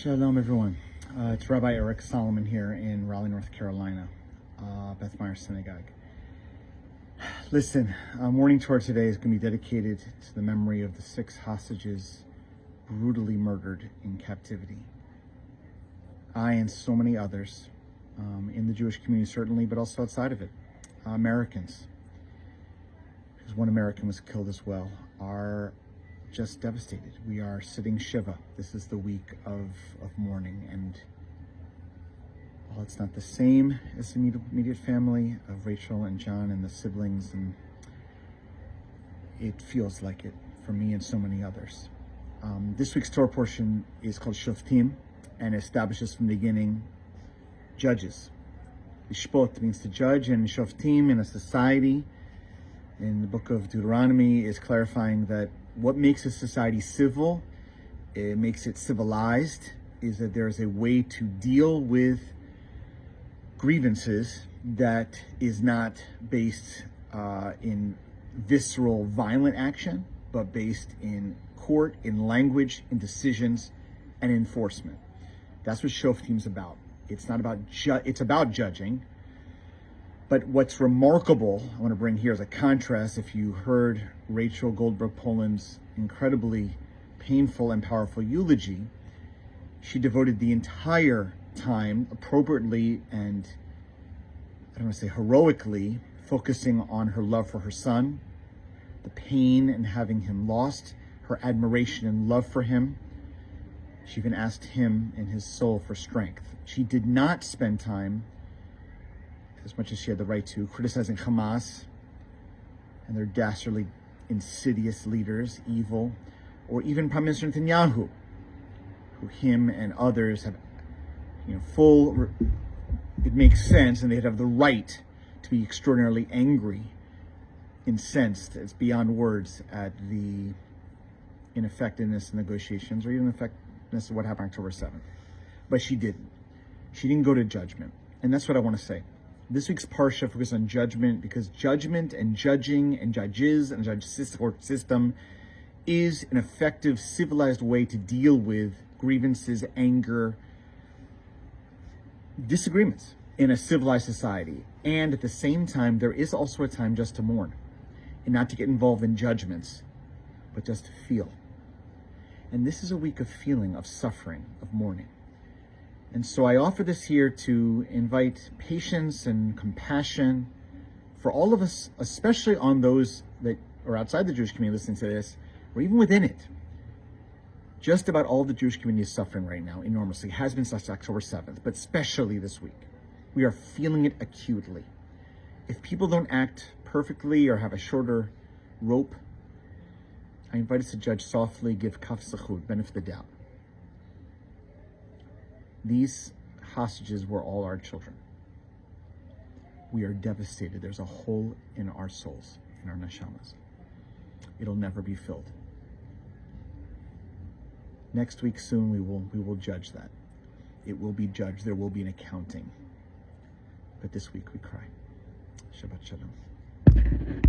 Shalom, everyone. It's Rabbi Eric Solomon here in Raleigh, North Carolina, Beth Meyer Synagogue. Listen, morning tour today is going to be dedicated to the memory of the 6 hostages brutally murdered in captivity. I and so many others in the Jewish community, certainly, but also outside of it, Americans, because one American was killed as well, are just devastated. We are sitting Shiva. This is the week of mourning, and while it's not the same as the immediate family of Rachel and John and the siblings, and it feels like it for me and so many others. This week's Torah portion is called Shoftim and establishes from the beginning judges. Lishpot means to judge, and Shoftim in a society in the book of Deuteronomy is clarifying that what makes a society civil, it makes it civilized, is that there is a way to deal with grievances that is not based in visceral, violent action, but based in court, in language, in decisions, and enforcement. That's what Shoftim's about. It's not about it's about judging. But what's remarkable, I want to bring here as a contrast, if you heard Rachel Goldberg-Poland's incredibly painful and powerful eulogy, she devoted the entire time appropriately and, I don't want to say heroically, focusing on her love for her son, the pain in having him lost, her admiration and love for him. She even asked him in his soul for strength. She did not spend time, as much as she had the right to, criticizing Hamas and their dastardly, insidious leaders, evil, or even Prime Minister Netanyahu, who him and others have, it makes sense, and they'd have the right to be extraordinarily angry, incensed, it's beyond words, at the ineffectiveness of negotiations, or even the effectiveness of what happened October 7th. But she didn't. She didn't go to judgment. And that's what I want to say. This week's Parsha focuses on judgment, because judgment and judging and judges and judge system is an effective, civilized way to deal with grievances, anger, disagreements in a civilized society. And at the same time, there is also a time just to mourn and not to get involved in judgments, but just to feel. And this is a week of feeling, of suffering, of mourning. And so I offer this here to invite patience and compassion for all of us, especially on those that are outside the Jewish community listening to this, or even within it. Just about all the Jewish community is suffering right now enormously. It has been since October 7th, but especially this week. We are feeling it acutely. If people don't act perfectly or have a shorter rope, I invite us to judge softly, give kaf zechut, benefit of the doubt. These hostages were all our children. We are devastated. There's a hole in our souls, in our neshamas. It'll never be filled. Next week soon we will judge that. It will be judged. There will be an accounting. But this week we cry. Shabbat Shalom.